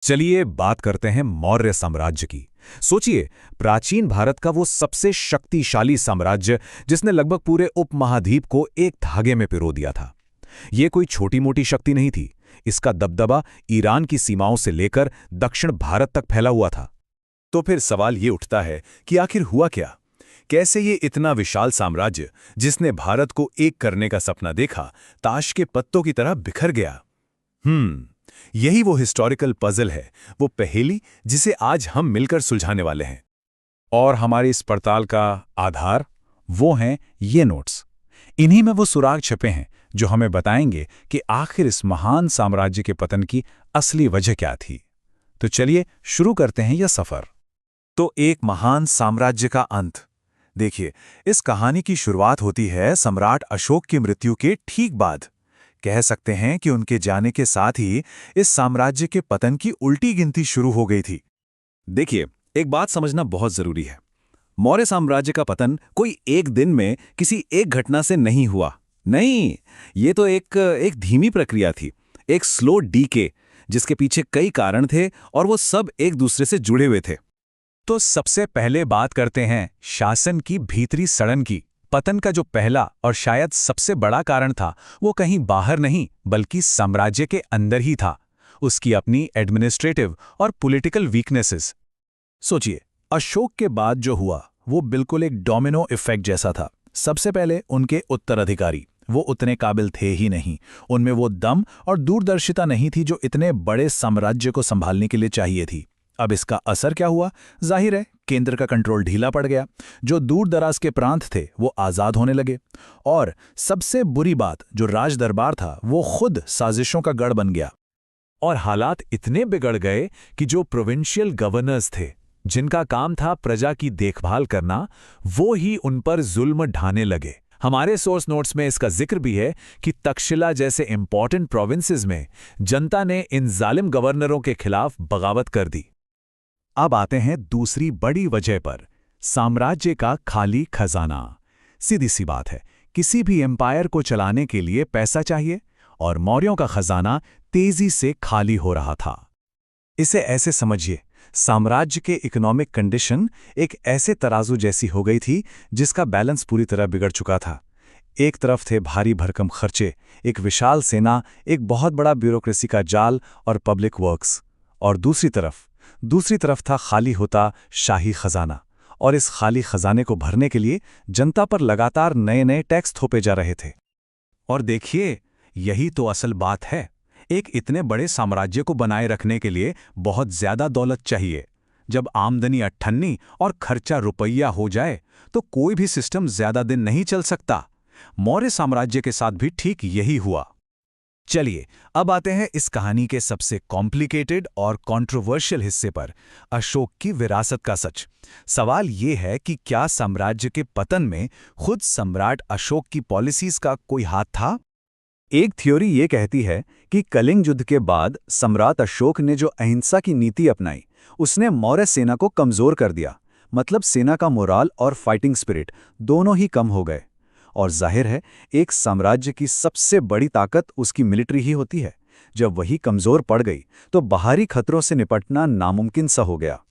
चलिए बात करते हैं मौर्य साम्राज्य की। सोचिए, प्राचीन भारत का वो सबसे शक्तिशाली साम्राज्य जिसने लगभग पूरे उपमहाद्वीप को एक धागे में पिरो दिया था। ये कोई छोटी-मोटी शक्ति नहीं थी। इसका दबदबा ईरान की सीमाओं से लेकर दक्षिण भारत तक फैला हुआ था। तो फिर सवाल ये उठता है कि आखिर हुआ क्या? कैसे ये इतना विशाल साम्राज्य, जिसने भारत को एक करने का सपना देखा, ताश के पत्तों की तरह बिखर गया? यही वो हिस्टोरिकल पजल है, वो पहेली जिसे आज हम मिलकर सुलझाने वाले हैं। और हमारी इस पड़ताल का आधार वो हैं ये नोट्स। इन्हीं में वो सुराग छुपे हैं जो हमें बताएंगे कि आखिर इस महान साम्राज्य के पतन की असली वजह क्या थी। तो चलिए शुरू करते हैं यह सफर। तो एक महान साम्राज्य का अंत। देखिए, इस कहानी की शुरुआत होती है सम्राट अशोक की मृत्यु के ठीक बाद। कह सकते हैं कि उनके जाने के साथ ही इस साम्राज्य के पतन की उल्टी गिनती शुरू हो गई थी। देखिए, एक बात समझना बहुत जरूरी है। मौर्य साम्राज्य का पतन कोई एक दिन में किसी एक घटना से नहीं हुआ। नहीं, ये तो एक धीमी प्रक्रिया थी, एक स्लो डीके, जिसके पीछे कई कारण थे और वो सब एक दूसरे से जुड़े हुए थे। तो सबसे पहले बात करते हैं शासन की भीतरी सड़न की। पतन का जो पहला और शायद सबसे बड़ा कारण था, वो कहीं बाहर नहीं बल्कि साम्राज्य के अंदर ही था। उसकी अपनी एडमिनिस्ट्रेटिव और पॉलिटिकल वीकनेसेस। सोचिए, अशोक के बाद जो हुआ वो बिल्कुल एक डोमिनो इफेक्ट जैसा था। सबसे पहले उनके उत्तराधिकारी, वो उतने काबिल थे ही नहीं। उनमें वो दम और दूरदर्शिता नहीं थी जो इतने बड़े साम्राज्य को संभालने के लिए चाहिए थी। अब इसका असर क्या हुआ? जाहिर है, केंद्र का कंट्रोल ढीला पड़ गया। जो दूर दराज के प्रांत थे वो आज़ाद होने लगे। और सबसे बुरी बात, जो राज दरबार था वो खुद साजिशों का गढ़ बन गया। और हालात इतने बिगड़ गए कि जो प्रोविंशियल गवर्नर्स थे, जिनका काम था प्रजा की देखभाल करना, वो ही उन पर जुल्म ढाने लगे। हमारे सोर्स नोट्स में इसका जिक्र भी है कि तक्षशिला जैसे इंपॉर्टेंट प्रोविंसेस में जनता ने इन जालिम गवर्नरों के खिलाफ बगावत कर दी। अब आते हैं दूसरी बड़ी वजह पर, साम्राज्य का खाली खजाना। सीधी सी बात है, किसी भी एम्पायर को चलाने के लिए पैसा चाहिए और मौर्यों का खजाना तेजी से खाली हो रहा था। इसे ऐसे समझिए, साम्राज्य के इकोनॉमिक कंडीशन एक ऐसे तराजू जैसी हो गई थी जिसका बैलेंस पूरी तरह बिगड़ चुका था। एक तरफ थे भारी भरकम खर्चे, एक विशाल सेना, एक बहुत बड़ा ब्यूरोक्रेसी का जाल और पब्लिक वर्क्स, और दूसरी तरफ था खाली होता शाही खजाना। और इस खाली खजाने को भरने के लिए जनता पर लगातार नए नए टैक्स थोपे जा रहे थे। और देखिए, यही तो असल बात है। एक इतने बड़े साम्राज्य को बनाए रखने के लिए बहुत ज्यादा दौलत चाहिए। जब आमदनी अट्ठन्नी और खर्चा रुपया हो जाए तो कोई भी सिस्टम ज्यादा दिन नहीं चल सकता। मौर्य साम्राज्य के साथ भी ठीक यही हुआ। चलिए, अब आते हैं इस कहानी के सबसे कॉम्प्लिकेटेड और कंट्रोवर्शियल हिस्से पर, अशोक की विरासत का सच। सवाल ये है कि क्या साम्राज्य के पतन में खुद सम्राट अशोक की पॉलिसीज का कोई हाथ था? एक थ्योरी ये कहती है कि कलिंग युद्ध के बाद सम्राट अशोक ने जो अहिंसा की नीति अपनाई, उसने मौर्य सेना को कमजोर कर दिया। मतलब सेना का मोराल और फाइटिंग स्पिरिट दोनों ही कम हो गए। और जाहिर है, एक साम्राज्य की सबसे बड़ी ताकत उसकी मिलिट्री ही होती है। जब वही कमजोर पड़ गई तो बाहरी खतरों से निपटना नामुमकिन सा हो गया।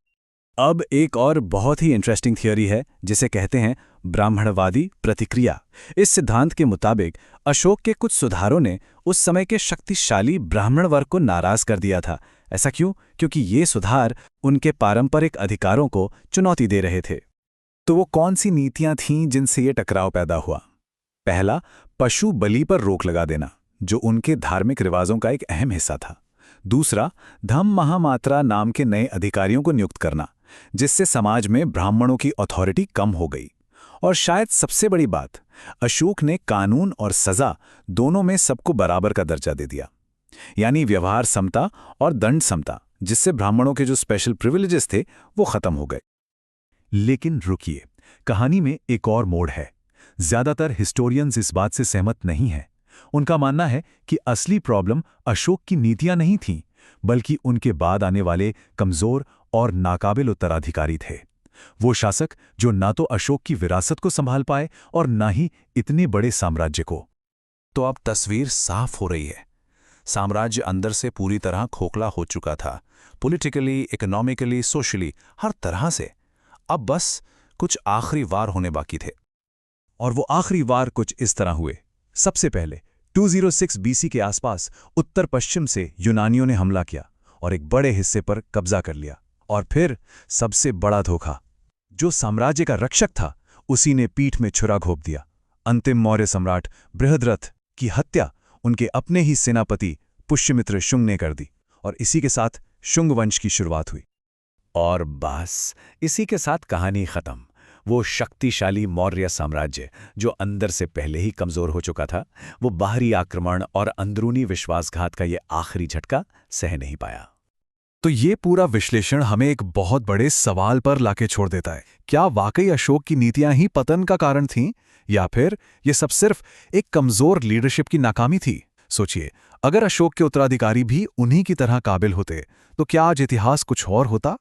अब एक और बहुत ही इंटरेस्टिंग थियरी है जिसे कहते हैं ब्राह्मणवादी प्रतिक्रिया। इस सिद्धांत के मुताबिक अशोक के कुछ सुधारों ने उस समय के शक्तिशाली ब्राह्मण वर्ग को नाराज कर दिया था। ऐसा क्यों? क्योंकि ये सुधार उनके पारंपरिक अधिकारों को चुनौती दे रहे थे। तो वो कौन सी नीतियां थीं जिनसे ये टकराव पैदा हुआ? पहला, पशु बलि पर रोक लगा देना, जो उनके धार्मिक रिवाजों का एक अहम हिस्सा था। दूसरा, धम्म महामात्रा नाम के नए अधिकारियों को नियुक्त करना, जिससे समाज में ब्राह्मणों की अथॉरिटी कम हो गई। और शायद सबसे बड़ी बात, अशोक ने कानून और सजा दोनों में सबको बराबर का दर्जा दे दिया। यानी व्यवहार समता और दंड समता, जिससे ब्राह्मणों के जो स्पेशल प्रिविलेजेस थे वो खत्म हो गए। लेकिन रुकिए, कहानी में एक और मोड़ है। ज्यादातर हिस्टोरियंस इस बात से सहमत नहीं हैं। उनका मानना है कि असली प्रॉब्लम अशोक की नीतियां नहीं थीं, बल्कि उनके बाद आने वाले कमजोर और नाकाबिल उत्तराधिकारी थे। वो शासक जो ना तो अशोक की विरासत को संभाल पाए और ना ही इतने बड़े साम्राज्य को। तो अब तस्वीर साफ हो रही है। साम्राज्य अंदर से पूरी तरह खोखला हो चुका था। पॉलिटिकली, इकोनॉमिकली, सोशली, हर तरह से। अब बस कुछ आखिरी वार होने बाकी थे। और वो आखिरी वार कुछ इस तरह हुए। सबसे पहले 206 बीसी के आसपास उत्तर पश्चिम से यूनानियों ने हमला किया और एक बड़े हिस्से पर कब्जा कर लिया। और फिर सबसे बड़ा धोखा, जो साम्राज्य का रक्षक था उसी ने पीठ में छुरा घोंप दिया। अंतिम मौर्य सम्राट बृहद्रथ की हत्या उनके अपने ही सेनापति पुष्यमित्र शुंग ने कर दी और इसी के साथ शुंग वंश की शुरुआत हुई। और बस इसी के साथ कहानी खत्म। वो शक्तिशाली मौर्य साम्राज्य जो अंदर से पहले ही कमजोर हो चुका था, वो बाहरी आक्रमण और अंदरूनी विश्वासघात का ये आखिरी झटका सह नहीं पाया। तो ये पूरा विश्लेषण हमें एक बहुत बड़े सवाल पर लाके छोड़ देता है। क्या वाकई अशोक की नीतियां ही पतन का कारण थीं, या फिर ये सब सिर्फ एक कमजोर लीडरशिप की नाकामी थी? सोचिए, अगर अशोक के उत्तराधिकारी भी उन्हीं की तरह काबिल होते तो क्या आज इतिहास कुछ और होता?